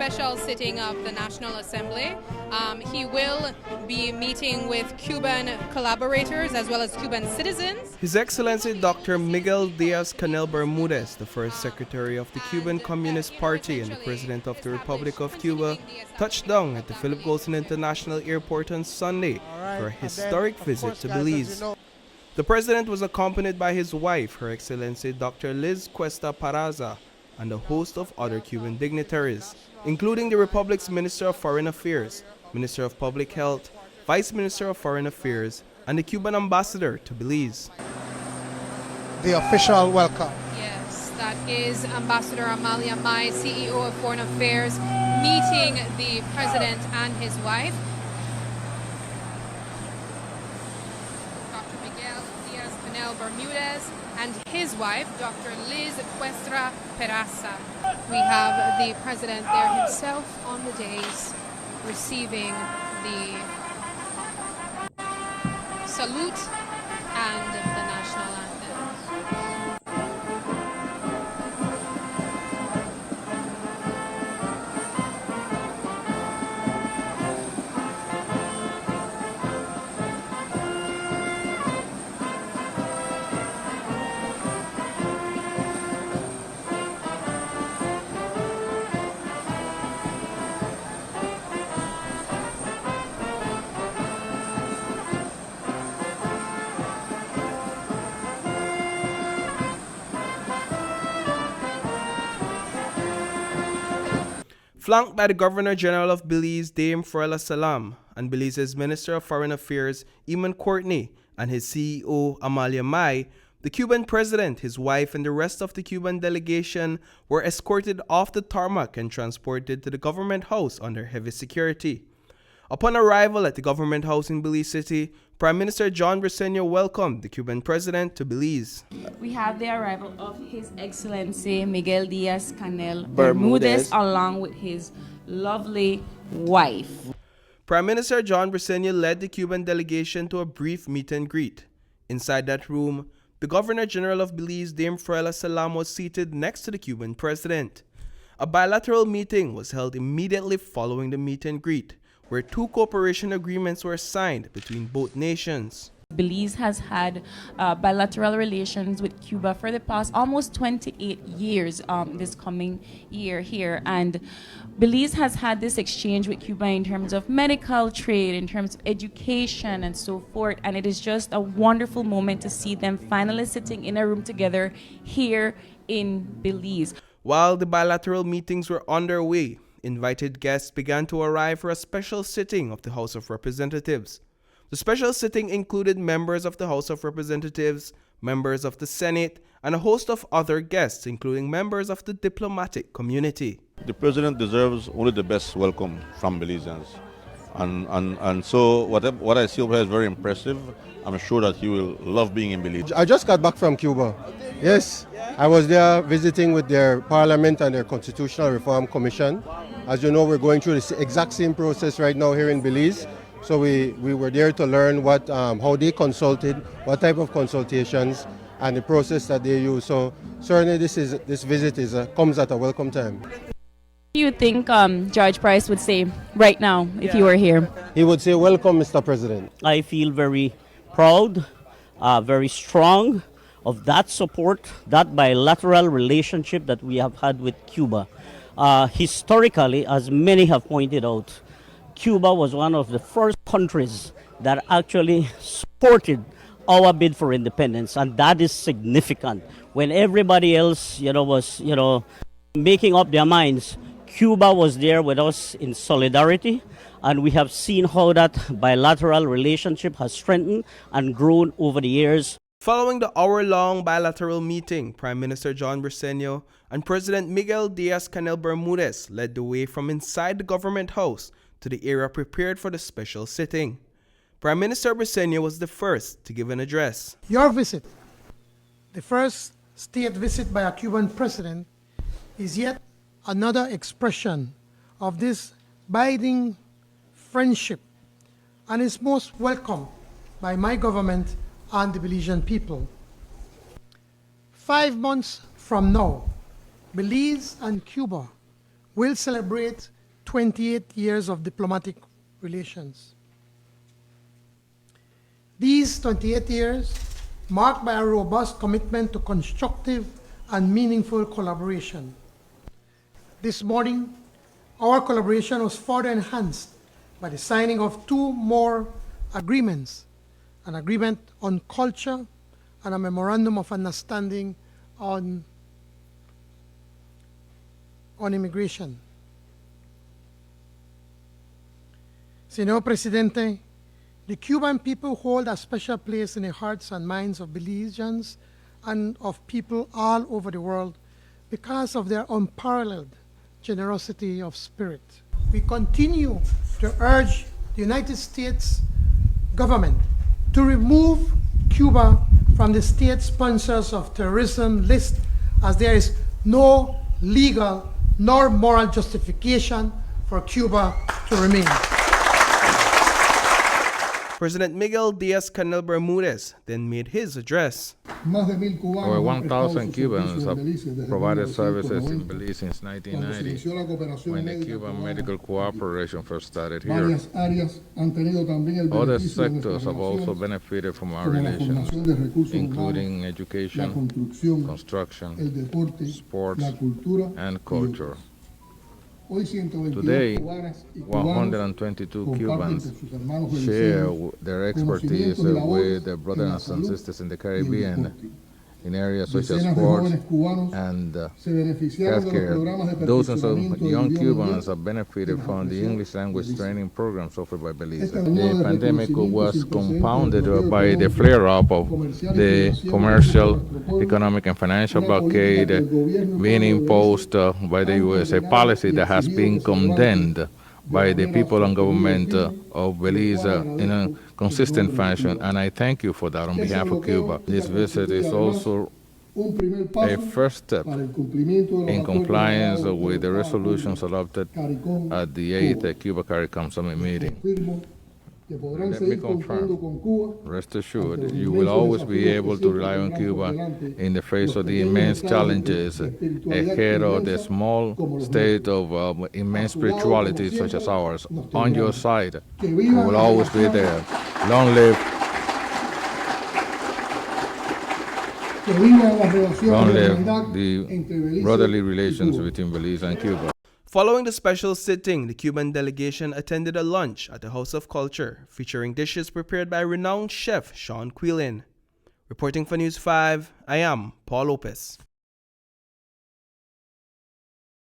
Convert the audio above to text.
special sitting of the National Assembly. He will be meeting with Cuban collaborators as well as Cuban citizens. His Excellency Dr. Miguel Diaz-Canel Bermudez, the first Secretary of the Cuban Communist Party and the President of the Republic of Cuba, touched down at the Phillip Goldson International Airport on Sunday for a historic visit to Belize. The President was accompanied by his wife, Her Excellency Dr. Liz Cuesta Paraza, and a host of other Cuban dignitaries, including the Republic's Minister of Foreign Affairs, Minister of Public Health, Vice Minister of Foreign Affairs, and the Cuban Ambassador to Belize. The official welcome. Yes, that is Ambassador Amalia Mai, CEO of Foreign Affairs, meeting the President and his wife. Dr. Miguel Diaz-Canel Bermudez and his wife, Dr. Liz Cuesta Paraza. We have the President there himself on the dais receiving the salute and the national anthem. Flanked by the Governor General of Belize, Dame Froyla Tzalam, and Belize's Minister of Foreign Affairs, Eamon Courtenay, and his CEO, Amalia Mai, the Cuban President, his wife, and the rest of the Cuban delegation were escorted off the tarmac and transported to the government house under heavy security. Upon arrival at the government house in Belize City, Prime Minister John Briceño welcomed the Cuban President to Belize. We have the arrival of His Excellency Miguel Diaz-Canel Bermudez along with his lovely wife. Prime Minister John Briceño led the Cuban delegation to a brief meet and greet. Inside that room, the Governor General of Belize, Dame Froyla Tzalam, was seated next to the Cuban President. A bilateral meeting was held immediately following the meet and greet, where two cooperation agreements were signed between both nations. Belize has had bilateral relations with Cuba for the past almost 28 years this coming year here. And Belize has had this exchange with Cuba in terms of medical trade, in terms of education and so forth. And it is just a wonderful moment to see them finally sitting in a room together here in Belize. While the bilateral meetings were underway, invited guests began to arrive for a special sitting of the House of Representatives. The special sitting included members of the House of Representatives, members of the Senate, and a host of other guests, including members of the diplomatic community. The President deserves only the best welcome from Belizeans. And so what I see over here is very impressive. I'm sure that he will love being in Belize. I just got back from Cuba. Yes, I was there visiting with their parliament and their Constitutional Reform Commission. As you know, we're going through the exact same process right now here in Belize. So we were there to learn how they consulted, what type of consultations, and the process that they use. So certainly this visit comes at a welcome time. What do you think George Price would say right now if you were here? He would say, "Welcome, Mr. President." I feel very proud, very strong of that support, that bilateral relationship that we have had with Cuba. Historically, as many have pointed out, Cuba was one of the first countries that actually supported our bid for independence, and that is significant. When everybody else, was, making up their minds, Cuba was there with us in solidarity, and we have seen how that bilateral relationship has strengthened and grown over the years. Following the hour-long bilateral meeting, Prime Minister John Briceño and President Miguel Diaz-Canel Bermudez led the way from inside the government house to the area prepared for the special sitting. Prime Minister Briceño was the first to give an address. Your visit, the first state visit by a Cuban president, is yet another expression of this abiding friendship and is most welcome by my government and the Belizean people. 5 months from now, Belize and Cuba will celebrate 28 years of diplomatic relations. These 28 years marked by a robust commitment to constructive and meaningful collaboration. This morning, our collaboration was further enhanced by the signing of two more agreements, an agreement on culture and a memorandum of understanding on immigration. Señor Presidente, the Cuban people hold a special place in the hearts and minds of Belizeans and of people all over the world because of their unparalleled generosity of spirit. We continue to urge the United States government to remove Cuba from the state sponsors of terrorism list, as there is no legal nor moral justification for Cuba to remain. President Miguel Diaz-Canel Bermudez then made his address. Over 1,000 Cubans have provided services in Belize since 1990, when the Cuban medical cooperation first started here. Other sectors have also benefited from our relations, including education, construction, sports, and culture. Today, 122 Cubans share their expertise with their brothers and sisters in the Caribbean in areas such as sports and healthcare. Dozens of young Cubans have benefited from the English language training programs offered by Belize. The pandemic was compounded by the flare-up of the commercial, economic, and financial blockade being imposed by the U.S., a policy that has been condemned by the people and government of Belize in a consistent fashion, and I thank you for that on behalf of Cuba. This visit is also a first step in compliance with the resolutions adopted at the 8th Cuba CARICOM Summit meeting. Let me confirm, rest assured, you will always be able to rely on Cuba in the face of the immense challenges ahead of the small state of immense spirituality such as ours. On your side, we will always be there. Long live the brotherly relations between Belize and Cuba. Following the special sitting, the Cuban delegation attended a lunch at the House of Culture, featuring dishes prepared by renowned chef Sean Quillen. Reporting for News 5, I am Paul Lopez.